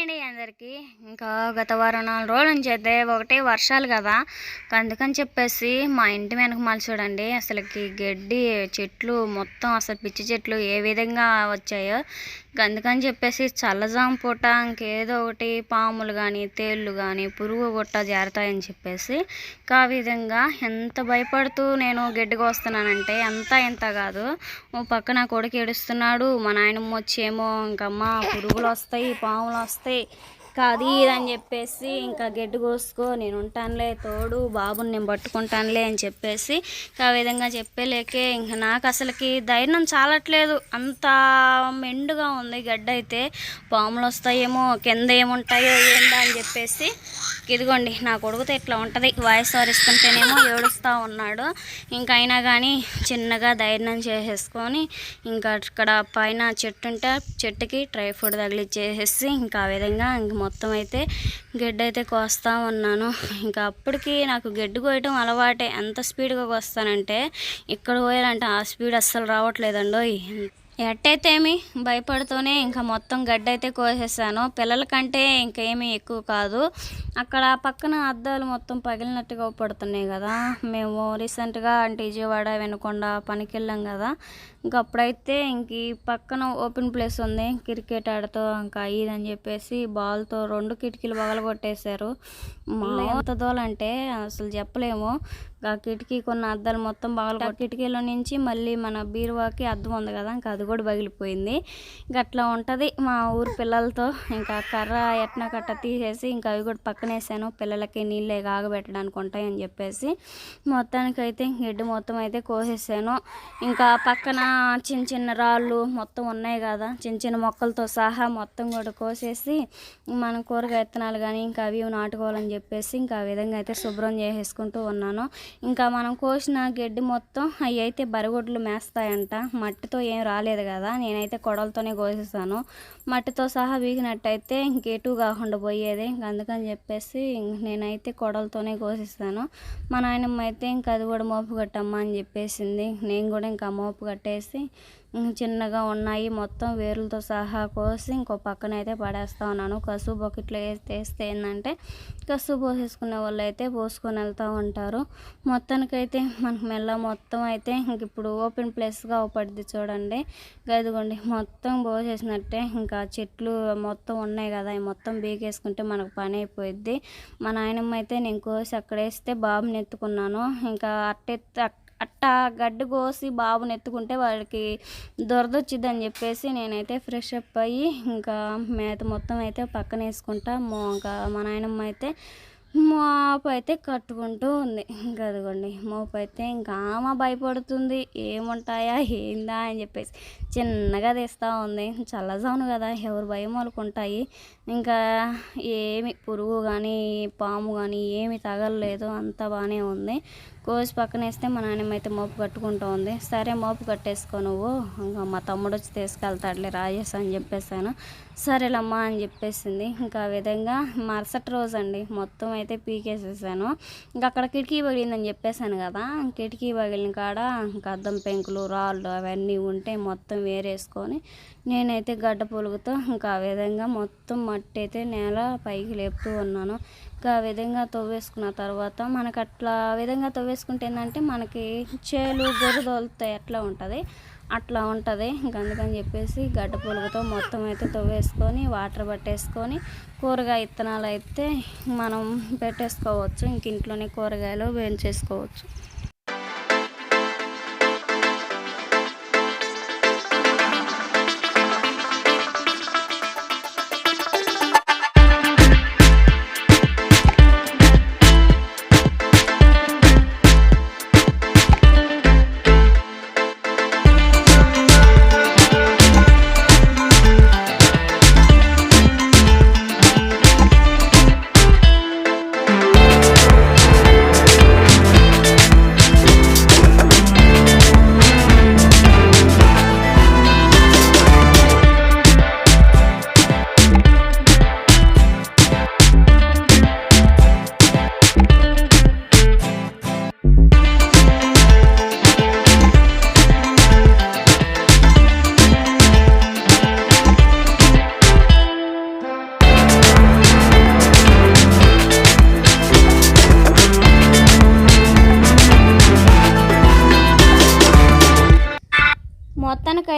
అండి అందరికీ. ఇంకా గత వారం 4 రోజుల నుంచి అయితే ఒకటే వర్షాలు కదా, అందుకని చెప్పేసి మా ఇంటి వెనకమాల చూడండి అసలుకి గడ్డి చెట్లు మొత్తం అసలు పిచ్చి చెట్లు ఏ విధంగా వచ్చాయో. అందుకని చెప్పేసి చల్లజామ పూట ఇంకేదో ఒకటి పాములు కానీ తేళ్ళు కానీ పురుగు గుట్ట జారుతాయని చెప్పేసి ఆ విధంగా ఎంత భయపడుతూ నేను గడ్డి కోస్తున్నానంటే ఎంత కాదు. ఓ పక్క నా కొడుకు ఏడుస్తున్నాడు, మా నాయనమ్మ వచ్చేమో ఇంకమ్మ పురుగులు వస్తాయి పాములు వస్తాయి కాదు ఇదని చెప్పేసి ఇంకా గడ్డి కోసుకో నేను ఉంటానులే తోడు బాబుని నేను పట్టుకుంటానులే అని చెప్పేసి ఆ విధంగా చెప్పలేకే ఇంకా నాకు అసలుకి ధైర్యం చాలట్లేదు. అంత మెండుగా ఉంది గడ్డ అయితే, పాములు వస్తాయేమో కింద ఏముంటాయో ఏందా అని చెప్పేసి ఇదిగోండి నా కొడుకుతో ఇట్లా ఉంటుంది. వాయిస్ ఇస్తుంటేనేమో ఏడుస్తూ ఉన్నాడు. ఇంకా అయినా కానీ చిన్నగా ధైర్యం చేసేసుకొని ఇంకా అక్కడ పైన చెట్టు ఉంటే చెట్టుకి డ్రై ఫ్రూట్ తగిలిచ్చేసేసి ఇంకా ఆ విధంగా ఇంక మొత్తం అయితే గడ్డి అయితే కోస్తూ ఉన్నాను. ఇంకా అప్పటికి నాకు గడ్డి కోయటం అలవాటే. ఎంత స్పీడ్గా కోస్తానంటే ఇక్కడ కోయాలంటే ఆ స్పీడ్ అస్సలు రావట్లేదండోయ్. ఎట్టయితే ఏమి భయపడుతూనే ఇంకా మొత్తం గడ్డి అయితే కోసేసాను. పిల్లలకంటే ఇంకేమీ ఎక్కువ కాదు. అక్కడ పక్కన అద్దాలు మొత్తం పగిలినట్టుగా పడుతున్నాయి కదా. మేము రీసెంట్గా అంటే విజయవాడ వెనుకొండ పనికి వెళ్ళాం కదా, ఇంకా అప్పుడైతే ఇంక ఈ పక్కన ఓపెన్ ప్లేస్ ఉంది క్రికెట్ ఆడుతూ ఇంకా ఇదని చెప్పేసి బాల్తో 2 కిటికీలు పగలగొట్టేశారు. మా ఎంత దోలంటే అసలు చెప్పలేము. ఆ కిటికీ కొన్న అద్దాలు మొత్తం పగలగొట్టి కిటికీలో నుంచి మళ్ళీ మన బీరువాకి అద్దం ఉంది కదా, ఇంకా అది కూడా పగిలిపోయింది. ఇంకా అట్లా ఉంటుంది మా ఊరు పిల్లలతో. ఇంకా కర్ర ఎట్నా కట్ట తీసేసి ఇంకా అవి కూడా పక్కన వేసాను, పిల్లలకి నీళ్ళే కాగబెట్టడానికి ఉంటాయని చెప్పేసి. మొత్తానికైతే గడ్డి మొత్తం అయితే కోసేసాను. ఇంకా పక్కన చిన్న రాళ్ళు మొత్తం ఉన్నాయి కదా, చిన్న మొక్కలతో సహా మొత్తం కూడా కోసేసి మనం కూరగాయ విత్తనాలు కానీ ఇంకా అవి నాటుకోవాలని చెప్పేసి ఇంకా ఆ విధంగా అయితే శుభ్రం చేసేసుకుంటూ ఉన్నాను. ఇంకా మనం కోసిన గడ్డి మొత్తం అవి అయితే బరగొడ్లు మేస్తాయంట. మట్టితో ఏం రాలేదు కదా, నేనైతే కొడలతోనే కోసేసాను. మట్టితో సహా వీగినట్టయితే ఇంకెటు కాకుండా పోయేది. అందుకని చెప్పేసి నేనైతే కొడలతోనే కోసేసాను. మా నాయనమ్మ అయితే ఇంకా అది కూడా మోపు కట్టమ్మా అని చెప్పేసింది. నేను కూడా ఇంకా మోపు కట్టేసి చిన్నగా ఉన్నాయి మొత్తం వేర్లతో సహా కోసి ఇంకో పక్కన అయితే పడేస్తా ఉన్నాను. కసుపు బకెట్లో వేస్తే ఏంటంటే కసుపు పోసేసుకునే వాళ్ళు అయితే పోసుకొని వెళ్తూ ఉంటారు. మొత్తానికైతే మనకు మెల్ల మొత్తం అయితే ఇంక ఇప్పుడు ఓపెన్ ప్లేస్గా పడుద్ది చూడండి. గదిగోండి మొత్తం పోసేసినట్టే. ఇంకా చెట్లు మొత్తం ఉన్నాయి కదా, అవి మొత్తం బీకేసుకుంటే మనకు పని అయిపోయిద్ది. మా నాయనమ్మ అయితే నేను కోసి అక్కడ వేస్తే బాబుని ఎత్తుకున్నాను. ఇంకా అట్టా గడ్డి కోసి బాబుని ఎత్తుకుంటే వాడికి దొరదొచ్చిద్దని చెప్పేసి నేనైతే ఫ్రెష్ అప్ అయ్యి ఇంకా మేత మొత్తం అయితే పక్కన వేసుకుంటా. ఇంకా మా నాయనమ్మ అయితే మోపు అయితే కట్టుకుంటూ ఉంది. ఇంకా అదిగోండి మోపు అయితే ఇంకా ఆమె భయపడుతుంది ఏముంటాయా ఏందా అని చెప్పేసి చిన్నగా తీస్తూ ఉంది. చల్లజాను కదా, ఎవరు భయం వాళ్ళకు ఉంటాయి. ఇంకా ఏమి పురుగు కానీ పాము కానీ ఏమి తగలలేదు, అంతా బాగానే ఉంది. కోసి పక్కన వేస్తే మా నాన్నమ్మ అయితే మోపు కట్టుకుంటూ ఉంది. సరే మోపు కట్టేసుకో నువ్వు, ఇంకా మా తమ్ముడు వచ్చి తీసుకెళ్తాడులే రాజేష్ అని చెప్పేసాను. సరేలమ్మా అని చెప్పేసింది. ఇంకా ఆ విధంగా మరుసటి రోజు అండి మొత్తం అయితే పీకేసేసాను. ఇంకా అక్కడ కిటికీ పగిలిందని చెప్పేసాను కదా, కిటికీ పగిలిన కాడ ఇంకా అద్దం పెంకులు రాళ్ళు అవన్నీ ఉంటే మొత్తం వేరేసుకొని నేనైతే గడ్డ పులుగుతో ఇంకా ఆ విధంగా మొత్తం మట్టి అయితే నేల పైకి లేపుతూ ఉన్నాను. ఇంకా ఆ విధంగా తవ్వేసుకున్న తర్వాత మనకు అట్లా విధంగా తవ్వేసుకుంటే ఏంటంటే మనకి చేలు గొర్రె తోలుతాయి అట్లా ఉంటుంది. ఇంకా అందుకని చెప్పేసి గడ్డ పులుగుతో మొత్తం అయితే తవ్వేసుకొని వాటర్ పట్టేసుకొని కూరగాయ విత్తనాలు అయితే మనం పెట్టేసుకోవచ్చు. ఇంక ఇంట్లోనే కూరగాయలు వేయించేసుకోవచ్చు.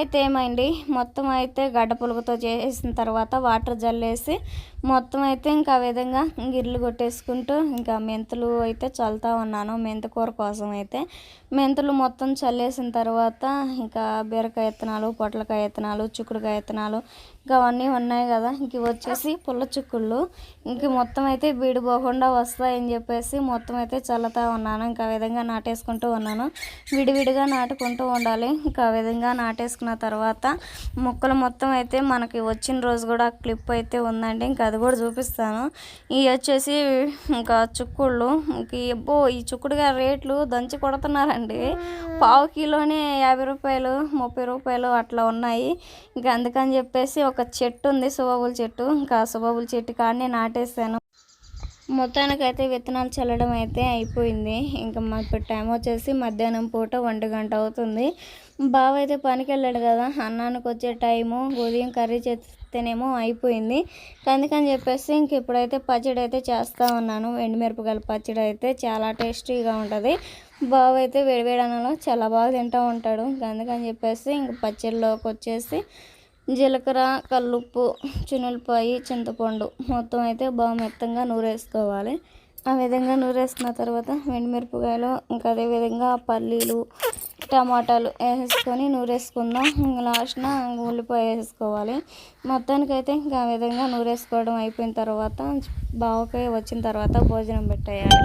అయితే ఏమైంది, మొత్తం అయితే గడ్డ పులుగుతో చేసిన తర్వాత వాటర్ జల్లేసి మొత్తం అయితే ఇంకా ఆ విధంగా గిర్లు కొట్టేసుకుంటూ ఇంకా మెంతులు అయితే చల్లుతూ ఉన్నాను. మెంతికూర కోసం అయితే మెంతులు మొత్తం చల్లేసిన తర్వాత ఇంకా బీరకాయ విత్తనాలు, పొట్లకాయ విత్తనాలు, చిక్కుడుకాయ విత్తనాలు ఇంకా అవన్నీ ఉన్నాయి కదా, ఇంక వచ్చేసి పుల్ల చిక్కుళ్ళు ఇంక మొత్తం అయితే విడిపోకుండా వస్తాయని చెప్పేసి మొత్తం అయితే చల్లుతూ ఉన్నాను. ఇంకా ఆ విధంగా నాటేసుకుంటూ ఉన్నాను. విడివిడిగా నాటుకుంటూ ఉండాలి. ఇంకా ఆ విధంగా నాటేసుకున్న తర్వాత మొక్కలు మొత్తం అయితే మనకి వచ్చిన రోజు కూడా క్లిప్ అయితే ఉందండి, ఇంకా అది కూడా చూపిస్తాను. ఇవి వచ్చేసి ఇంకా చిక్కుళ్ళు, ఇంక ఈ చిక్కుడుగా రేట్లు దంచి కొడుతున్నారండి. పావు కిలోనే 50 రూపాయలు, 30 రూపాయలు అట్లా ఉన్నాయి. ఇంకా అందుకని చెప్పేసి ఒక చెట్టు ఉంది, సుబాబుల చెట్టు, ఇంకా సుబాబుల చెట్టు కాడనే నాటేసాను. మొత్తానికైతే విత్తనాలు చల్లడం అయితే అయిపోయింది. ఇంకా ఇప్పుడు టైం వచ్చేసి మధ్యాహ్నం పూట 1 గంట అవుతుంది. బావ అయితే పనికి వెళ్ళాడు కదా, అన్నానికి వచ్చే టైము ఉదయం కర్రీ చేస్తేనేమో అయిపోయింది. అందుకని చెప్పేసి ఇంక ఇప్పుడైతే పచ్చడి అయితే చేస్తూ ఉన్నాను. ఎండుమిరపకాయల పచ్చడి అయితే చాలా టేస్టీగా ఉంటుంది. బావ అయితే వేడివేడి అన్నంలో చాలా బాగా తింటూ ఉంటాడు. అందుకని చెప్పేసి ఇంక పచ్చడిలోకి వచ్చేసి జీలకర్ర, కల్లుప్పు, చిన్నులపాయి, చింతపండు మొత్తం అయితే బాగా మెత్తంగా నూరేసుకోవాలి. ఆ విధంగా నూరేసుకున్న తర్వాత ఎండుమిరపకాయలు ఇంకా అదేవిధంగా పల్లీలు, టమాటాలు వేసేసుకొని నూరేసుకుందాం. లాస్ట్న ఉల్లిపాయ వేసేసుకోవాలి. మొత్తానికైతే ఇంకా ఆ విధంగా నూరేసుకోవడం అయిపోయిన తర్వాత బావకాయ వచ్చిన తర్వాత భోజనం పెట్టేయాలి.